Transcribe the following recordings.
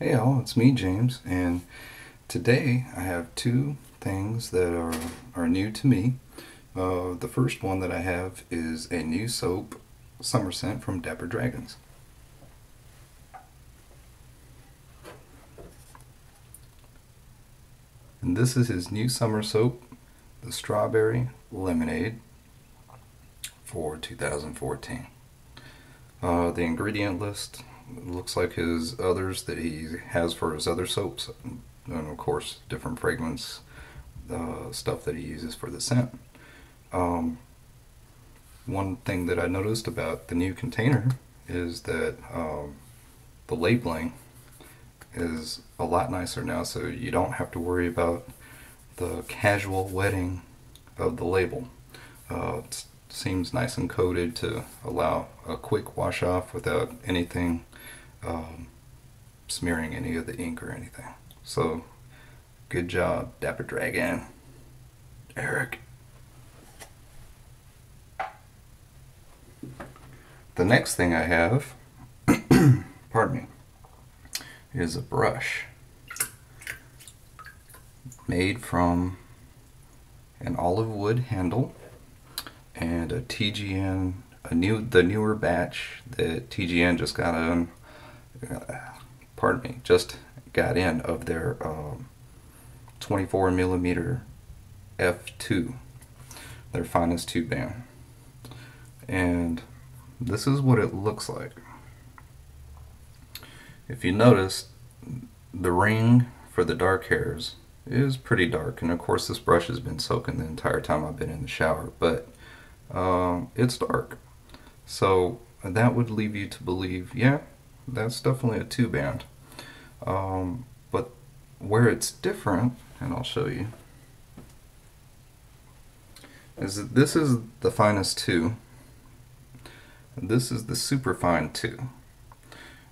Hey all, it's me James, and today I have two things that are new to me. The first one that I have is a new soap, Summer Scent from Dapper Dragons. And this is his new summer soap, the Strawberry Lemonade for 2014. The ingredient list looks like his others that he has for his other soaps, and of course different fragrance stuff that he uses for the scent. One thing that I noticed about the new container is that the labeling is a lot nicer now, so you don't have to worry about the casual wetting of the label. It seems nice and coated to allow a quick wash off without anything smearing any of the ink or anything. So good job, Dapper Dragon. Eric. The next thing I have, pardon me, is a brush made from an olive wood handle and a TGN, the newer batch that TGN just got in, just got in of their 24 millimeter F2, their finest tube band. And this is what it looks like. If you notice, the ring for the dark hairs is pretty dark, and of course this brush has been soaking the entire time I've been in the shower, but it's dark. So that would leave you to believe, yeah, that's definitely a two band. But where it's different, and I'll show you, is that this is the finest two. This is the super fine two.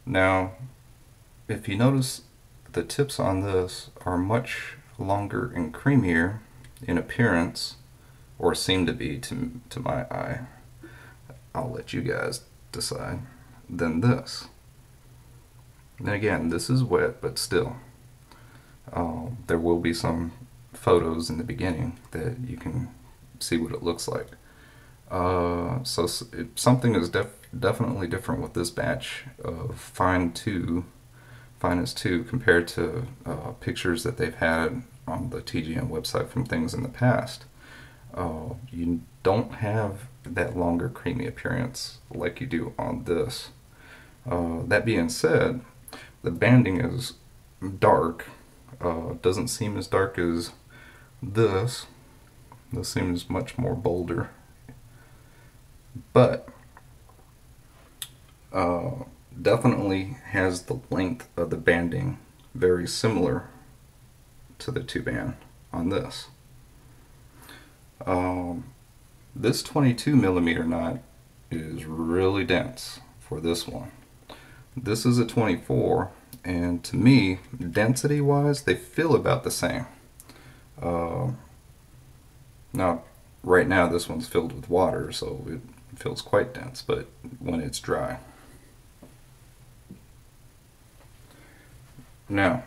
Now, if you notice, the tips on this are much longer and creamier in appearance, or seem to be to my eye. I'll let you guys decide. Than this. And again, this is wet, but still, there will be some photos in the beginning that you can see what it looks like. So something is definitely different with this batch of finest two compared to pictures that they've had on the TGN website from things in the past. You don't have that longer creamy appearance like you do on this. That being said, the banding is dark. Doesn't seem as dark as this. This seems much more bolder. But definitely has the length of the banding very similar to the two band on this. This 22 millimeter knot is really dense for this one. This is a 24, and to me, density wise, they feel about the same. Now, right now this one's filled with water, so it feels quite dense, but when it's dry. Now,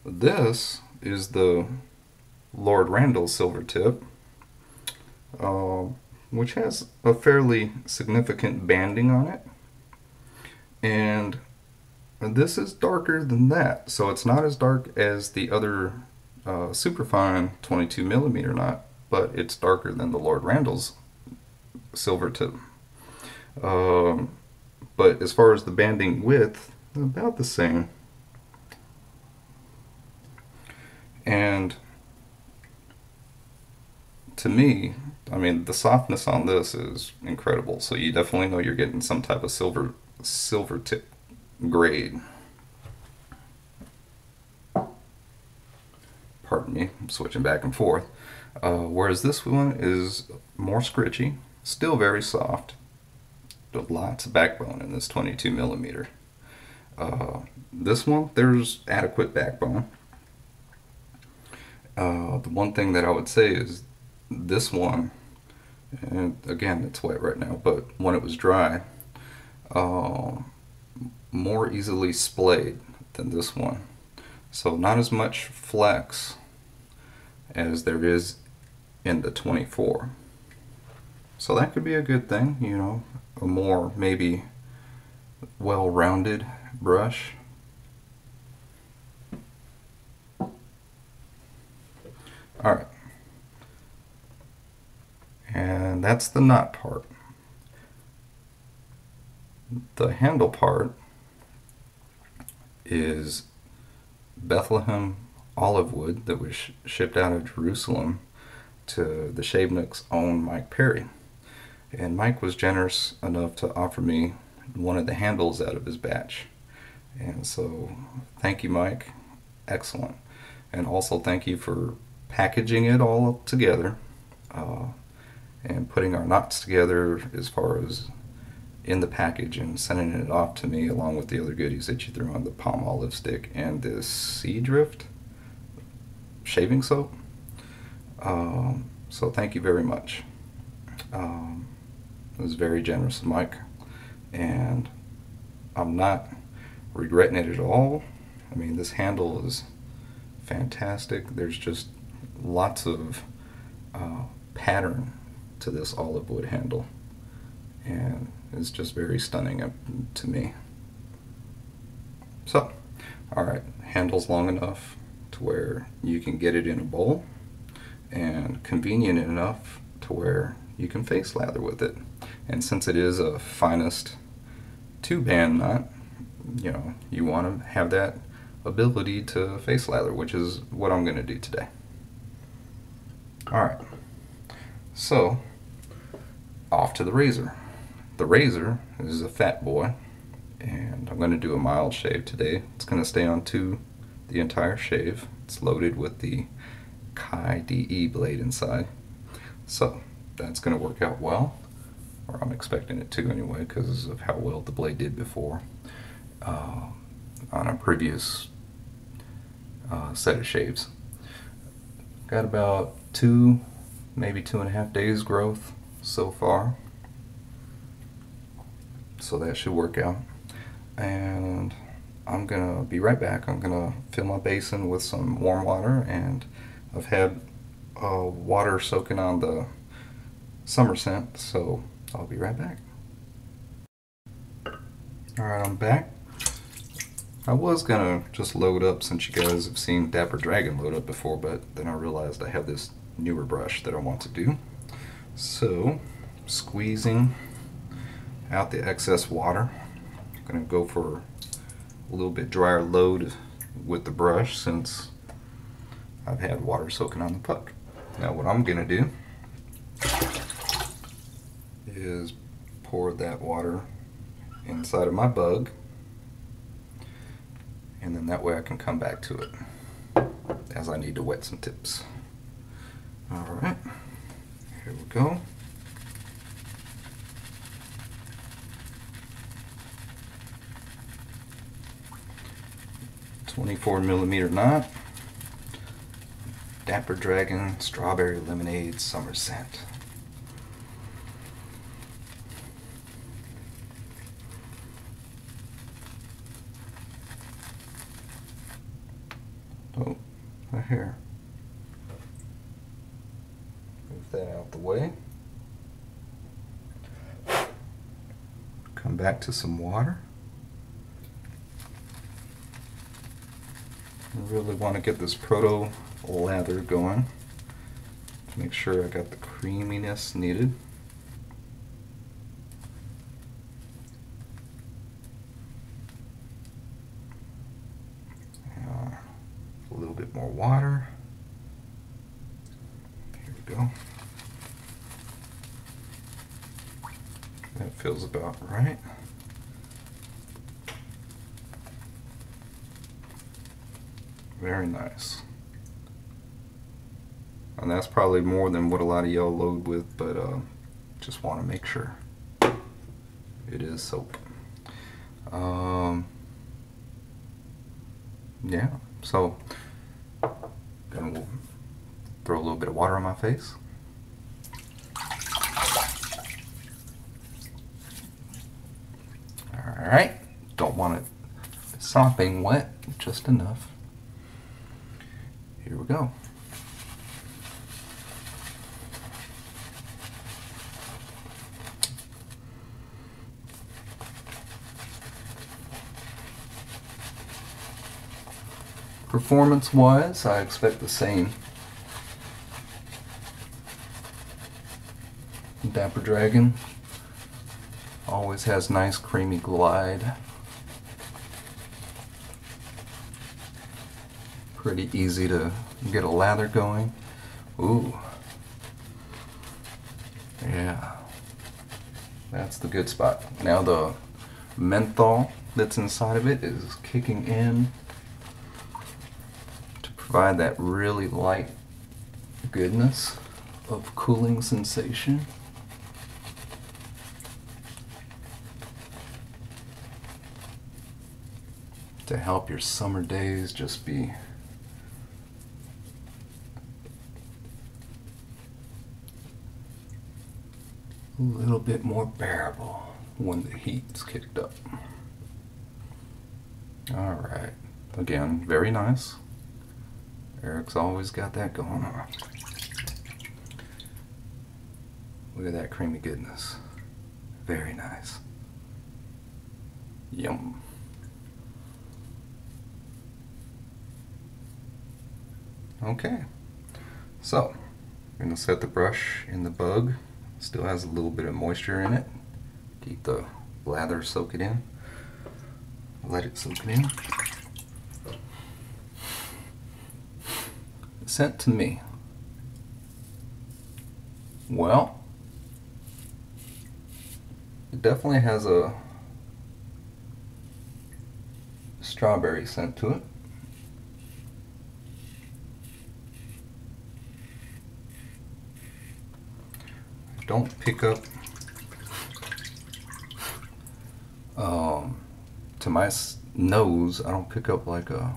this is the Lord Randall silver tip, which has a fairly significant banding on it, and this is darker than that, so it's not as dark as the other superfine 22 millimeter knot, but it's darker than the Lord Randall's silver tip. But as far as the banding width, about the same. And to me, I mean, the softness on this is incredible, so you definitely know you're getting some type of silver tip grade. Pardon me, I'm switching back and forth. Whereas this one is more scritchy, still very soft, but lots of backbone in this 22 millimeter. This one, there's adequate backbone. The one thing that I would say is this one, and again it's wet right now, but when it was dry, more easily splayed than this one. So not as much flex as there is in the 24. So that could be a good thing, you know, a more maybe well-rounded brush. Alright, and that's the knot part. The handle part is Bethlehem Olive Wood that was shipped out of Jerusalem to the Shave Nook's own Mike Perry. And Mike was generous enough to offer me one of the handles out of his batch. And so thank you, Mike. Excellent. And also thank you for packaging it all together and putting our knots together as far as in the package and sending it off to me along with the other goodies that you threw on, the palm olive stick and this Sea Drift shaving soap. So thank you very much. It was very generous of Mike, and I'm not regretting it at all. I mean, this handle is fantastic. There's just lots of pattern to this olive wood handle, and it's just very stunning to me. So, alright, handle's long enough to where you can get it in a bowl, and convenient enough to where you can face lather with it. And since it is a finest 2-band knot, you know, you want to have that ability to face lather, which is what I'm going to do today. Alright, so off to the razor. The razor is a FatBoy, and I'm going to do a mild shave today. It's going to stay on to the entire shave. It's loaded with the Kai DE blade inside, so that's going to work out well, or I'm expecting it to anyway, because of how well the blade did before on a previous set of shaves. Got about 2, maybe 2.5 days growth so far, so that should work out. And I'm gonna be right back. I'm gonna fill my basin with some warm water, and I've had water soaking on the Summer Scent, so I'll be right back. Alright, I'm back. I was gonna just load up, since you guys have seen Dapper Dragon load up before, but then I realized I have this newer brush that I want to do. So, squeezing out the excess water. I'm gonna go for a little bit drier load with the brush, since I've had water soaking on the puck. Now what I'm gonna do is pour that water inside of my bug, and then that way I can come back to it as I need to wet some tips. Alright, here we go. .24mm knot, Dapper Dragon Strawberry Lemonade Summer Scent. Oh, my hair. Move that out the way. Come back to some water. I really want to get this proto lather going to make sure I got the creaminess needed. A little bit more water. Here we go. That feels about right. Very nice. And that's probably more than what a lot of y'all load with, but just want to make sure. It is soap. Yeah, so gonna throw a little bit of water on my face. Alright, don't don't want it sopping wet, just enough. Here we go. Performance-wise, I expect the same. Dapper Dragon always has nice creamy glide. Pretty easy to get a lather going. Ooh. Yeah. That's the good spot. Now the menthol that's inside of it is kicking in to provide that really light goodness of cooling sensation. To help your summer days just be a little bit more bearable when the heat's kicked up. Alright, again, very nice. Eric's always got that going on. Look at that creamy goodness. Very nice. Yum. Okay, so I'm going to set the brush in the bug. Still has a little bit of moisture in it. Keep the lather soak it in. Let it soak it in. Scent to me. Well, it definitely has a strawberry scent to it. Don't pick up to my nose, I don't pick up like a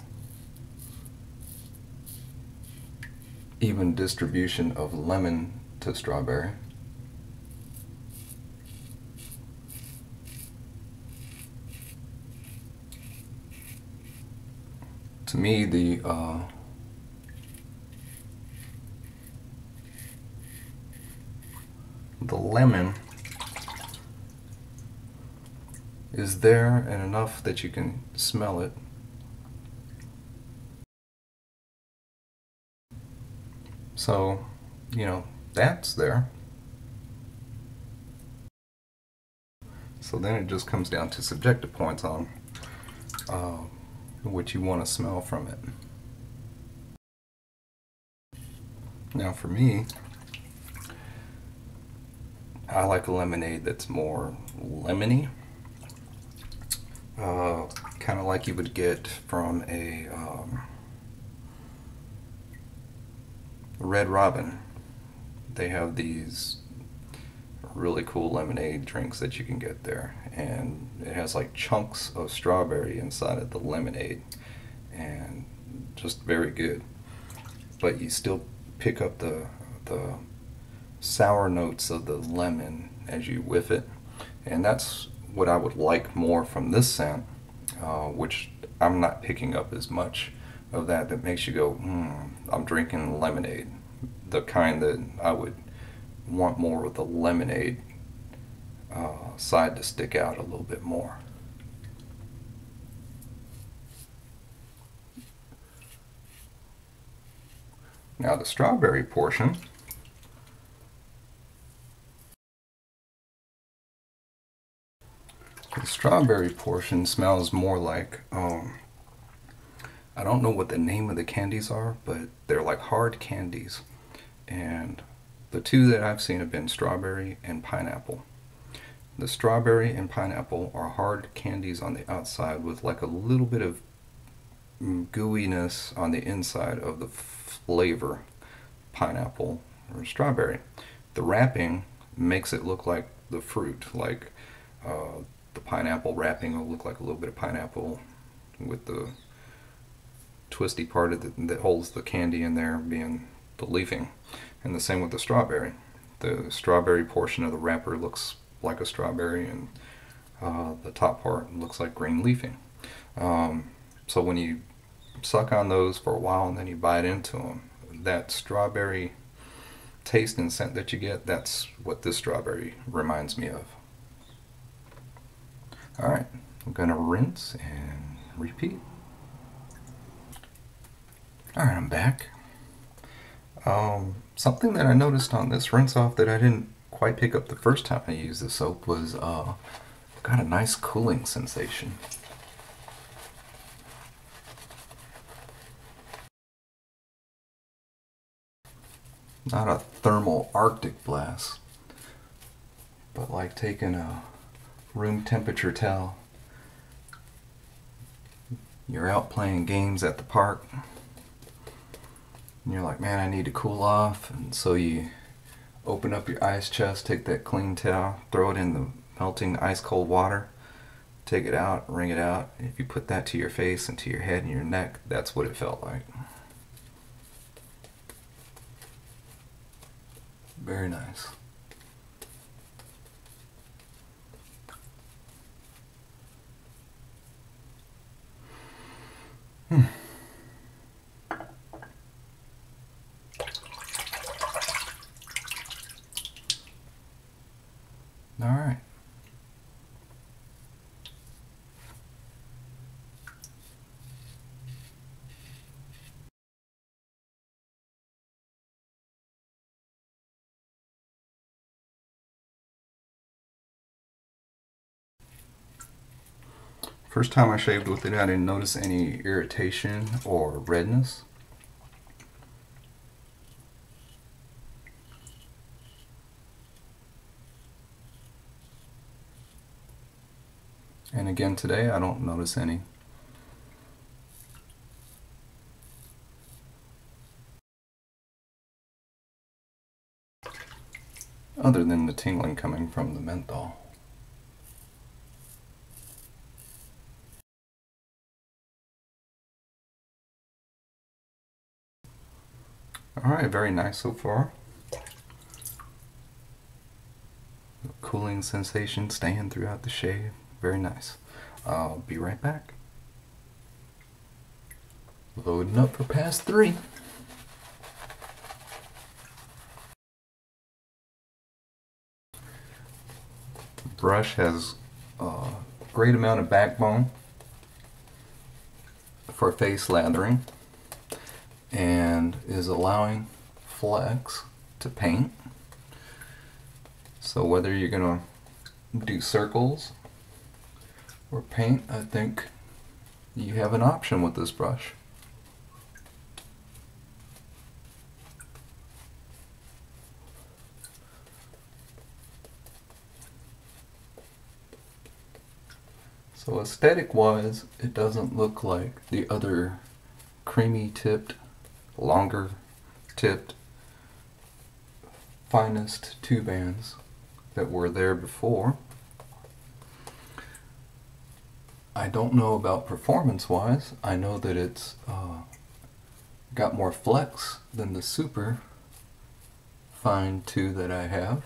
even distribution of lemon to strawberry. To me, the lemon is there and enough that you can smell it. So, you know, that's there. So then it just comes down to subjective points on what you want to smell from it. Now for me, I like a lemonade that's more lemony, kind of like you would get from a Red Robin. They have these really cool lemonade drinks that you can get there, and it has like chunks of strawberry inside of the lemonade, and just very good. But you still pick up the sour notes of the lemon as you whiff it, and that's what I would like more from this scent, which I'm not picking up as much of that makes you go, I'm drinking lemonade, the kind that I would want more of the lemonade side to stick out a little bit more. Now the strawberry portion, smells more like, I don't know what the name of the candies are, but they're like hard candies. And the two that I've seen have been strawberry and pineapple. The strawberry and pineapple are hard candies on the outside with like a little bit of gooiness on the inside of the flavor pineapple or strawberry. The wrapping makes it look like the fruit, like the pineapple wrapping will look like a little bit of pineapple with the twisty part of that holds the candy in there being the leafing. And the same with the strawberry. The strawberry portion of the wrapper looks like a strawberry, and The top part looks like green leafing. So when you suck on those for a while and then you bite into them, that strawberry taste and scent that you get, that's what this strawberry reminds me of. Alright, I'm going to rinse and repeat. Alright, I'm back. Something that I noticed on this rinse off that I didn't quite pick up the first time I used the soap was got a nice cooling sensation. Not a thermal Arctic blast, but like taking a room temperature towel. You're out playing games at the park and you're like, man, I need to cool off, and so you open up your ice chest, take that clean towel, throw it in the melting ice cold water, take it out, wring it out. If you put that to your face and to your head and your neck, that's what it felt like. Very nice. All right. First time I shaved with it, I didn't notice any irritation or redness. And again today, I don't notice any. Other than the tingling coming from the menthol. Alright, very nice so far. Cooling sensation staying throughout the shave. Very nice. I'll be right back. Loading up for pass 3. The brush has a great amount of backbone for face lathering and is allowing flex to paint. So whether you're gonna do circles or paint, I think you have an option with this brush. So aesthetic wise, it doesn't look like the other creamy tipped, longer tipped, finest 2-bands that were there before. I don't know about performance wise. I know that it's got more flex than the super fine 2 that I have,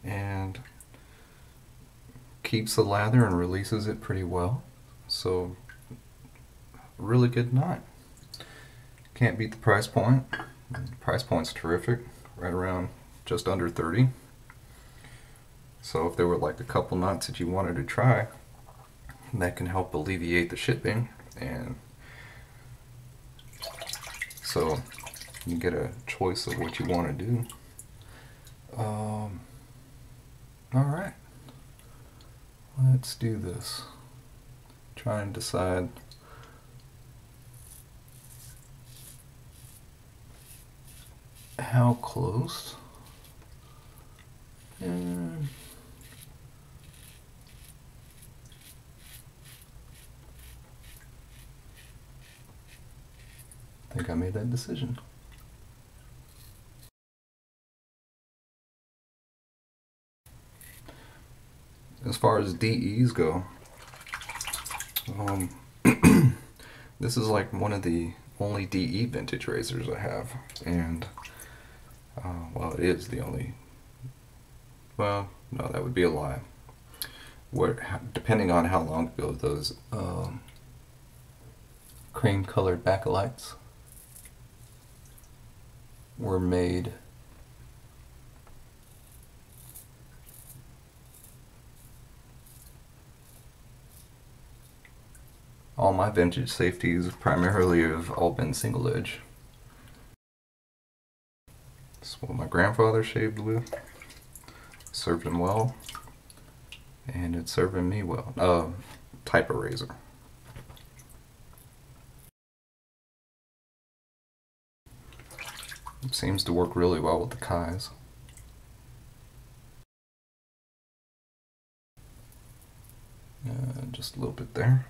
and keeps the lather and releases it pretty well. So really good knot. Can't beat the price point. The price point's terrific, right around just under 30. So if there were like a couple knots that you wanted to try, that can help alleviate the shipping, and so you get a choice of what you want to do. Alright, let's do this. Try and decide how close. And I think I made that decision. As far as DEs go, this is like one of the only DE vintage razors I have, and well, it is the only, well, No, that would be a lie. Depending on how long ago those cream colored backlights were made. All my vintage safeties primarily have all been single edge. This is what my grandfather shaved with. Served him well. And it's serving me well. Type of razor. It seems to work really well with the Kais. Just a little bit there.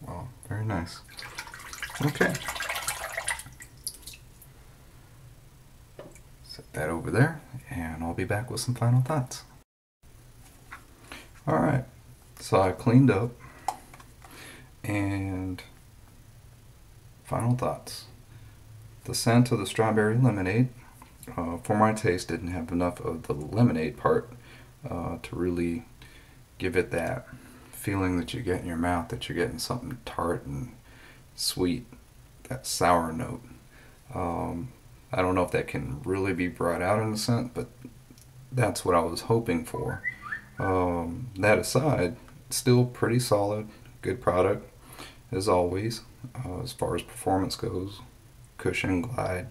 Wow, very nice. Okay. Set that over there, and I'll be back with some final thoughts. Alright, so I cleaned up, and final thoughts. The scent of the strawberry lemonade, for my taste, didn't have enough of the lemonade part to really give it that feeling that you get in your mouth, that you're getting something tart and sweet, that sour note. I don't know if that can really be brought out in the scent, but that's what I was hoping for. That aside, still pretty solid, good product as always. As far as performance goes, cushion, glide,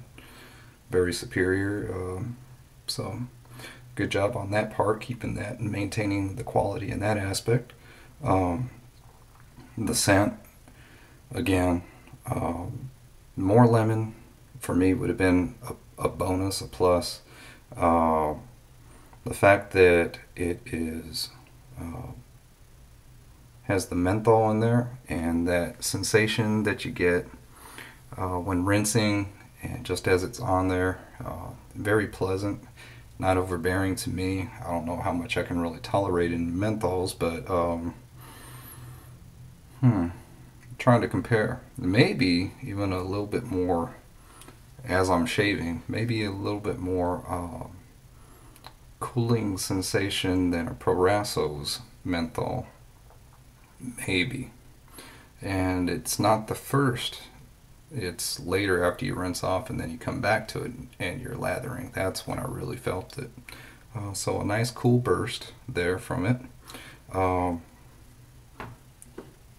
very superior. So good job on that part, keeping that and maintaining the quality in that aspect. The scent, again, more lemon for me would have been a bonus, a plus. The fact that it is has the menthol in there, and that sensation that you get when rinsing, and just as it's on there, very pleasant, not overbearing to me. I don't know how much I can really tolerate in menthols, but trying to compare. Maybe even a little bit more as I'm shaving, maybe a little bit more cooling sensation than a Proraso's menthol, maybe. And it's not the first, it's later after you rinse off and then you come back to it and you're lathering. That's when I really felt it. So a nice cool burst there from it.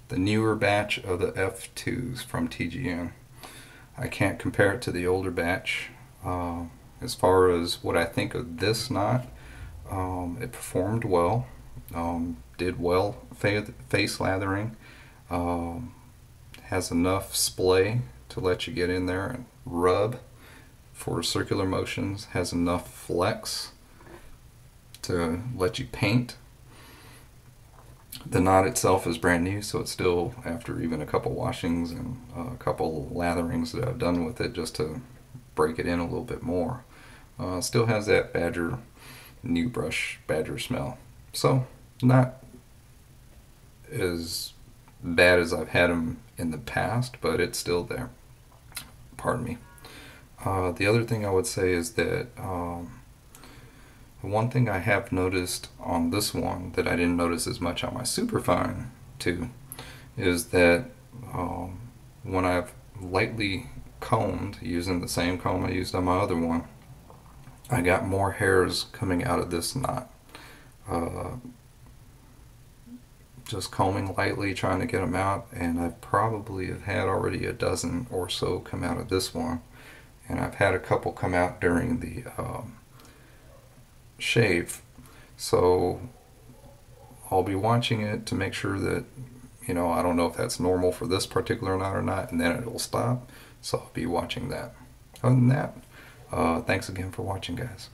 The newer batch of the F2s from TGN, I can't compare it to the older batch. As far as what I think of this knot, it performed well, did well face lathering, has enough splay to let you get in there and rub for circular motions, has enough flex to let you paint. The knot itself is brand new, so it's still, after even a couple washings and a couple latherings that I've done with it just to break it in a little bit more, still has that new brush badger smell. So not as bad as I've had them in the past, but it's still there. Pardon me. The other thing I would say is that one thing I have noticed on this one that I didn't notice as much on my Superfine 2 is that when I've lightly combed using the same comb I used on my other one, I got more hairs coming out of this knot. Just combing lightly, trying to get them out, and I probably have had already a dozen or so come out of this one, and I've had a couple come out during the shave. So I'll be watching it to make sure that, I don't know if that's normal for this particular knot or not, and then it will stop. So I'll be watching that. Other than that, thanks again for watching, guys.